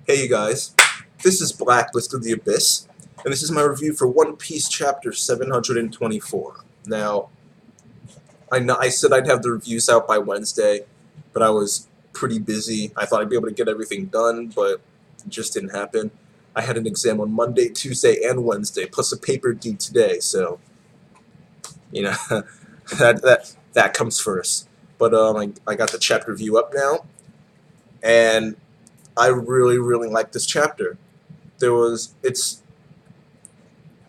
Hey you guys, this is Blacklist of the Abyss, and this is my review for One Piece Chapter 724. Now, I know I said I'd have the reviews out by Wednesday, but I was pretty busy. I thought I'd be able to get everything done, but it just didn't happen. I had an exam on Monday, Tuesday, and Wednesday, plus a paper due today, so, you know, that comes first. But I got the chapter review up now, and I really like this chapter. It's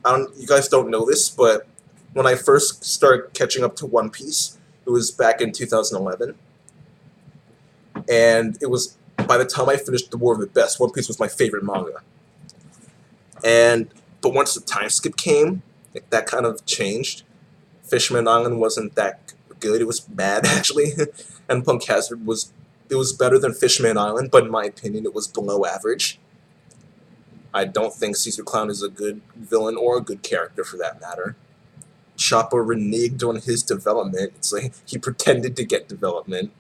you guys don't know this, but when I first started catching up to One Piece, it was back in 2011, and it was by the time I finished the War of the Best, One Piece was my favorite manga. But once the time skip came, that kind of changed. Fishman Island wasn't that good; it was bad actually, and Punk Hazard was better than Fishman Island, but in my opinion, it was below average. I don't think Caesar Clown is a good villain or a good character for that matter. Chopper reneged on his development. It's like he pretended to get development.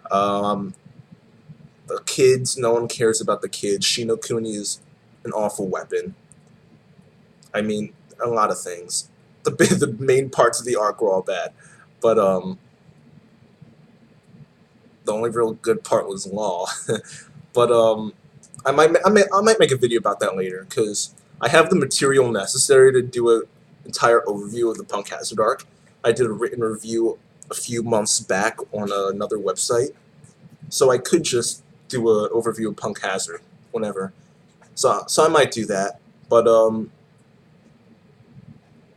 Um, the kids, no one cares about the kids. Shino Kuni is an awful weapon. I mean, a lot of things. The main parts of the arc were all bad, but the only real good part was Law. But I might make a video about that later because I have the material necessary to do an entire overview of the Punk Hazard arc. I did a written review a few months back on another website, so I could just do an overview of Punk Hazard whenever. So I might do that. But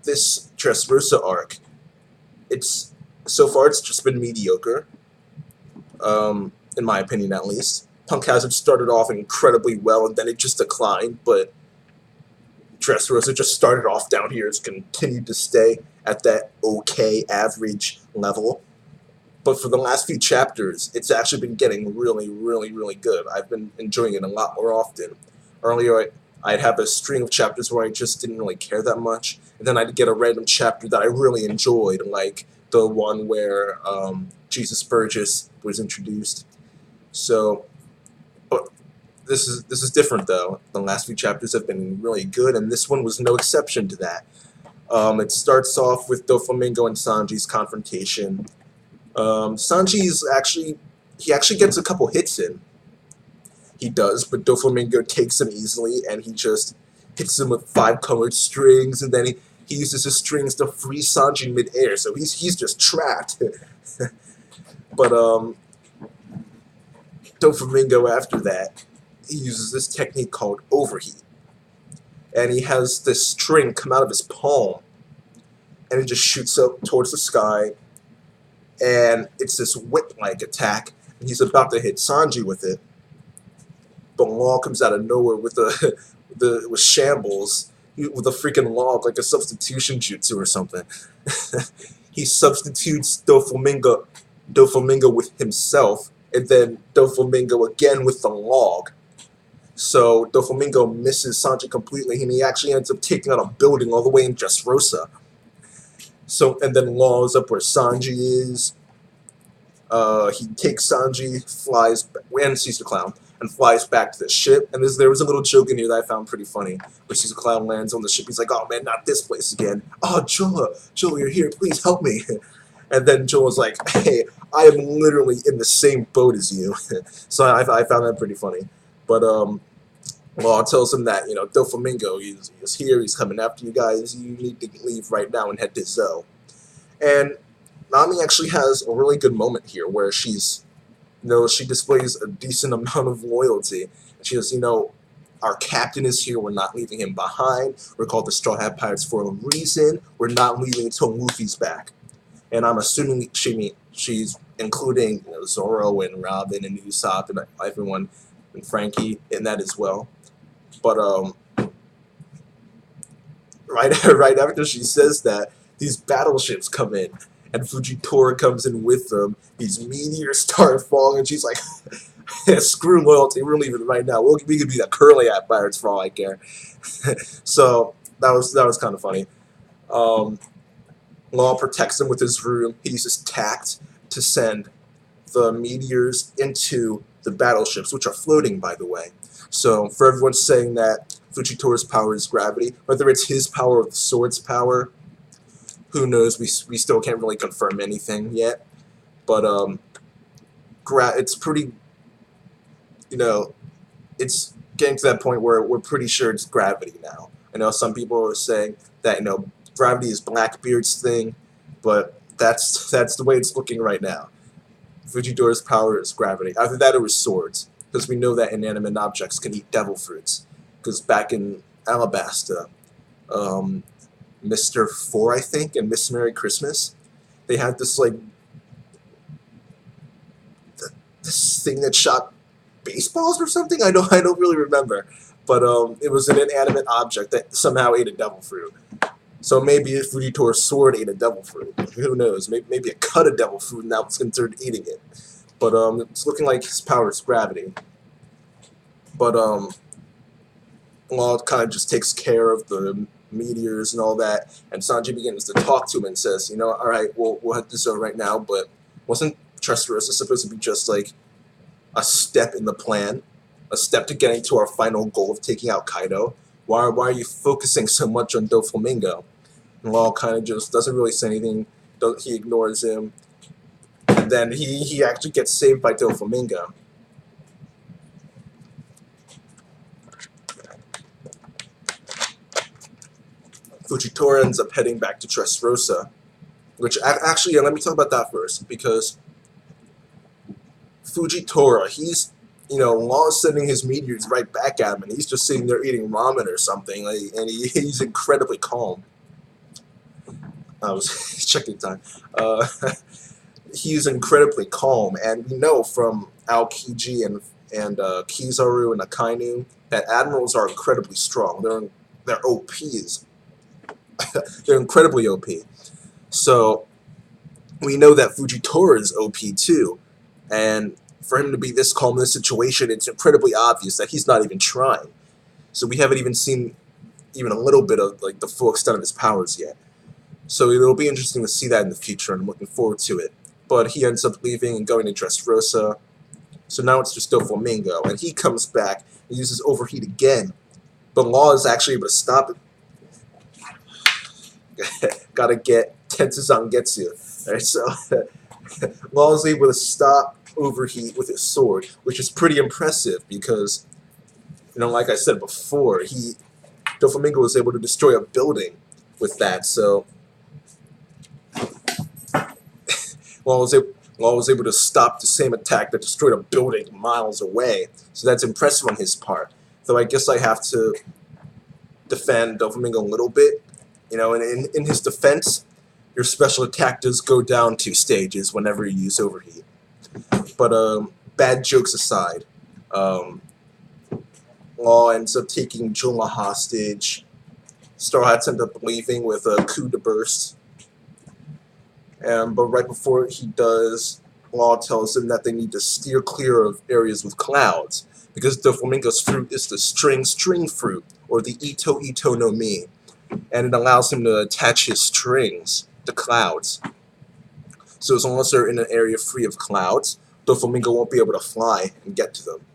this Dressrosa arc, it's so far it's just been mediocre, in my opinion at least. Punk Hazard started off incredibly well, and then it just declined, but Dressrosa just started off down here. It's continued to stay at that okay average level. But for the last few chapters, it's actually been getting really good. I've been enjoying it a lot more often. Earlier, I'd have a string of chapters where I just didn't really care that much, and then I'd get a random chapter that I really enjoyed, like the one where Jesus Burgess was introduced. So, but this is different though. The last few chapters have been really good, and this one was no exception to that. It starts off with Doflamingo and Sanji's confrontation. Sanji's he actually gets a couple hits in. He does, but Doflamingo takes him easily, and he just hits him with 5 colored strings, and then he uses his strings to free Sanji midair, so he's just trapped. But Doflamingo after that, he uses this technique called overheat, and he has this string come out of his palm, and it just shoots up towards the sky, and it's this whip-like attack, and he's about to hit Sanji with it, but Law comes out of nowhere with with shambles, with a freaking log, like a substitution jutsu or something. He substitutes Doflamingo with himself, and then Doflamingo again with the log. So Doflamingo misses Sanji completely, and he actually ends up taking out a building all the way in Dressrosa. So, and then Law is up where Sanji is. He takes Sanji, flies, and Caesar Clown, and flies back to the ship. And there was a little joke in here that I found pretty funny, where Caesar Clown lands on the ship. He's like, "Oh man, not this place again. Oh, Jola, you're here. Please help me." And then Jola's like, "Hey, I am literally in the same boat as you." So I found that pretty funny. But Law tells him that, Doflamingo is here. He's coming after you guys. You need to leave right now and head to Zoe. And Nami actually has a really good moment here where she displays a decent amount of loyalty. She goes, our captain is here. We're not leaving him behind. We're called the Straw Hat Pirates for a reason. We're not leaving until Luffy's back. And I'm assuming she's including Zoro and Robin and Usopp and everyone and Frankie in that as well. But right after she says that, these battleships come in, and Fujitora comes in with them. These meteors start falling, and she's like, "Screw loyalty, we're leaving right now. We could be the Curly Hat Pirates for all I care." So that was kind of funny. Law protects him with his rune. He uses tact to send the meteors into the battleships, which are floating, by the way. So for everyone saying that Fujitora's power is gravity, whether it's his power or the sword's power, who knows? We still can't really confirm anything yet. But it's pretty, it's getting to that point where we're pretty sure it's gravity now. I know some people are saying that gravity is Blackbeard's thing, but that's the way it's looking right now. Fujitora's power is gravity. Either that or his swords, because we know that inanimate objects can eat devil fruits. Because back in Alabasta, Mr. Four, I think, and Miss Merry Christmas, they had this this thing that shot baseballs or something. I don't really remember, but it was an inanimate object that somehow ate a devil fruit. So maybe if Fujitora's sword ate a devil fruit, who knows? Maybe it cut a devil fruit and that was considered eating it. But it's looking like his power is gravity. But Law kind of just takes care of the meteors and all that, and Sanji begins to talk to him and says, all right, we'll head to Zone right now, but wasn't Dressrosa supposed to be just like a step in the plan, a step to getting to our final goal of taking out Kaido? Why are you focusing so much on Doflamingo? And Law kind of just doesn't really say anything. He ignores him, and then he actually gets saved by Doflamingo. Fujitora ends up heading back to Dressrosa, which actually, let me talk about that first, because Fujitora, he's, Law is sending his meteors right back at him, and he's just sitting there eating ramen or something, and he's incredibly calm. I was checking time. He's incredibly calm, and we know from Aokiji and Kizaru and Akainu that admirals are incredibly strong. They're OPs. They're incredibly OP. So we know that Fujitora is OP too, and for him to be this calm in this situation, it's incredibly obvious that he's not even trying. So we haven't even seen even a little bit of the full extent of his powers yet. So it'll be interesting to see that in the future, and I'm looking forward to it. But he ends up leaving and going to Dressrosa. So now it's just Doflamingo, and he comes back and uses Overheat again. But Law is actually able to stop it. Gotta get Tensuzangetsu. Alright, so Law is able to stop Overheat with his sword, which is pretty impressive because, like I said before, Doflamingo was able to destroy a building with that. So Law was able to stop the same attack that destroyed a building miles away. So that's impressive on his part. Though I guess I have to defend Doflamingo a little bit. And in his defense, your special attack does go down 2 stages whenever you use Overheat. But bad jokes aside, Law ends up taking Junma hostage. Straw Hats end up leaving with a coup de burst. But right before he does, Law tells him that they need to steer clear of areas with clouds, because Doflamingo's fruit is the string fruit, or the Ito Ito no Mi, and it allows him to attach his strings to clouds. So as long as they're in an area free of clouds, Doflamingo won't be able to fly and get to them.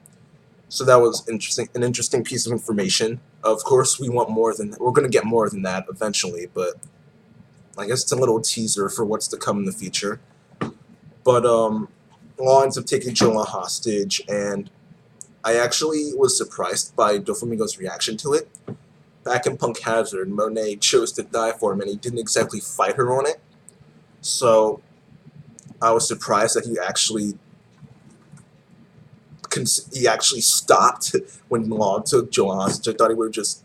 So that was an interesting piece of information. Of course, we're going to get more than that eventually, but I guess it's a little teaser for what's to come in the future. But Law ends up taking Junma hostage, and I actually was surprised by Doflamingo's reaction to it. Back in Punk Hazard, Monet chose to die for him, and he didn't exactly fight her on it. So I was surprised that he actually stopped when Law took Junma hostage. I thought he would have just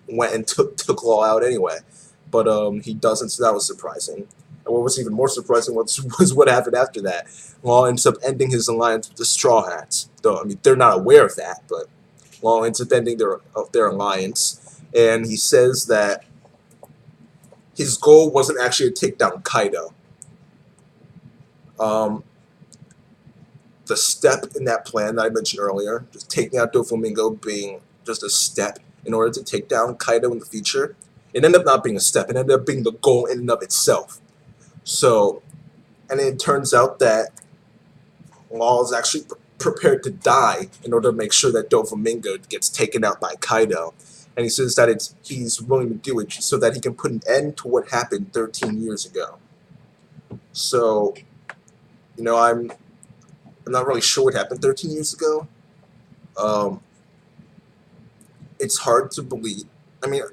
went and took Law out anyway. But he doesn't, so that was surprising. And what was even more surprising was what happened after that. Law ends up ending his alliance with the Straw Hats. Though, I mean, they're not aware of that, but Law ends up ending their alliance. And he says that his goal wasn't actually to take down Kaido. The step in that plan that I mentioned earlier, just taking out Doflamingo being just a step in order to take down Kaido in the future, it ended up not being a step. It ended up being the goal in and of itself. So, and it turns out that Law is actually prepared to die in order to make sure that Doflamingo gets taken out by Kaido. And he says that he's willing to do it so that he can put an end to what happened 13 years ago. So, you know, I'm not really sure what happened 13 years ago. It's hard to believe. I mean,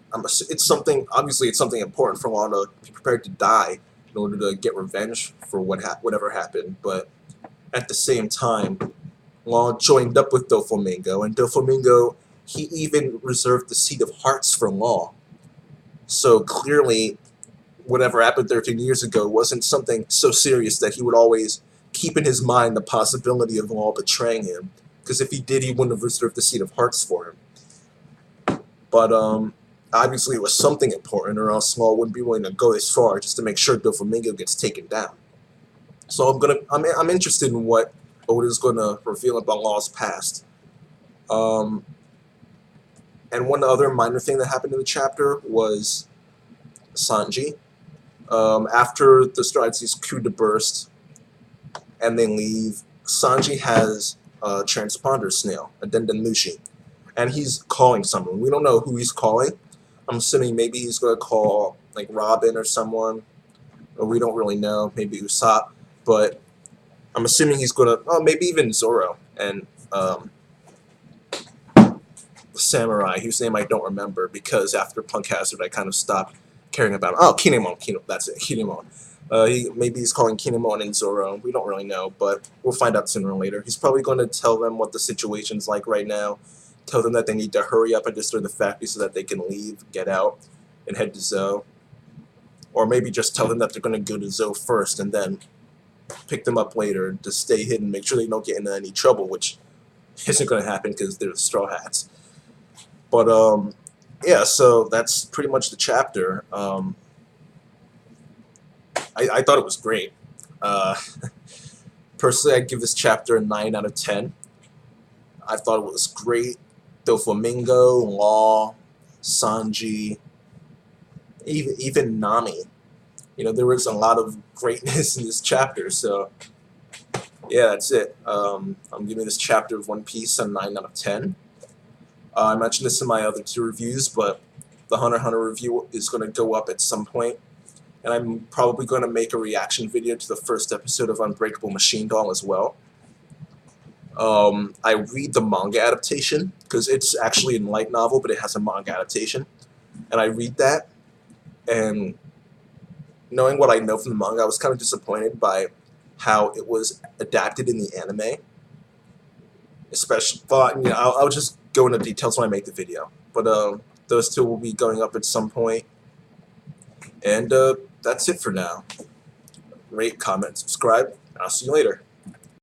it's something. Obviously, it's something important for Law to be prepared to die in order to get revenge for whatever happened. But at the same time, Law joined up with Doflamingo, and Doflamingo, he even reserved the seat of hearts for Law. So clearly, whatever happened 13 years ago wasn't something so serious that he would always keep in his mind the possibility of Law betraying him. Because if he did, he wouldn't have reserved the seat of hearts for him. But obviously it was something important, or else Law wouldn't be willing to go this far just to make sure Doflamingo gets taken down. So I'm interested in what Oda's gonna reveal about Law's past. And one other minor thing that happened in the chapter was Sanji. After the Straw Hats coup to burst and they leave, Sanji has a transponder snail, a Dendemushi, and he's calling someone. We don't know who he's calling. I'm assuming maybe he's going to call like Robin or someone, or we don't really know, maybe Usopp, but I'm assuming he's going to, oh, maybe even Zoro and the samurai, whose name I don't remember because after Punk Hazard I kind of stopped caring about him. Oh, Kinemon, that's it, Kinemon. Maybe he's calling Kinemon and Zoro. We don't really know, but we'll find out sooner or later. He's probably going to tell them what the situation's like right now, tell them that they need to hurry up and destroy the factory so that they can leave, get out, and head to Zou. Or maybe just tell them that they're going to go to Zou first and then pick them up later to stay hidden, make sure they don't get into any trouble, which isn't going to happen because they're the Straw Hats. But, yeah, so that's pretty much the chapter. I thought it was great. Personally, I'd give this chapter a 9 out of 10. I thought it was great. Doflamingo, Law, Sanji, even Nami. You know, there was a lot of greatness in this chapter, so yeah, that's it. I'm giving this chapter of One Piece a 9 out of 10. I mentioned this in my other 2 reviews, but the Hunter x Hunter review is going to go up at some point, and I'm probably going to make a reaction video to the first episode of Unbreakable Machine Doll as well. I read the manga adaptation, because it's actually a light novel, but it has a manga adaptation, and I read that, and knowing what I know from the manga, I was kind of disappointed by how it was adapted in the anime. Especially, but you know, I'll just go into details when I make the video. But those 2 will be going up at some point, and that's it for now. Rate, comment, subscribe, and I'll see you later.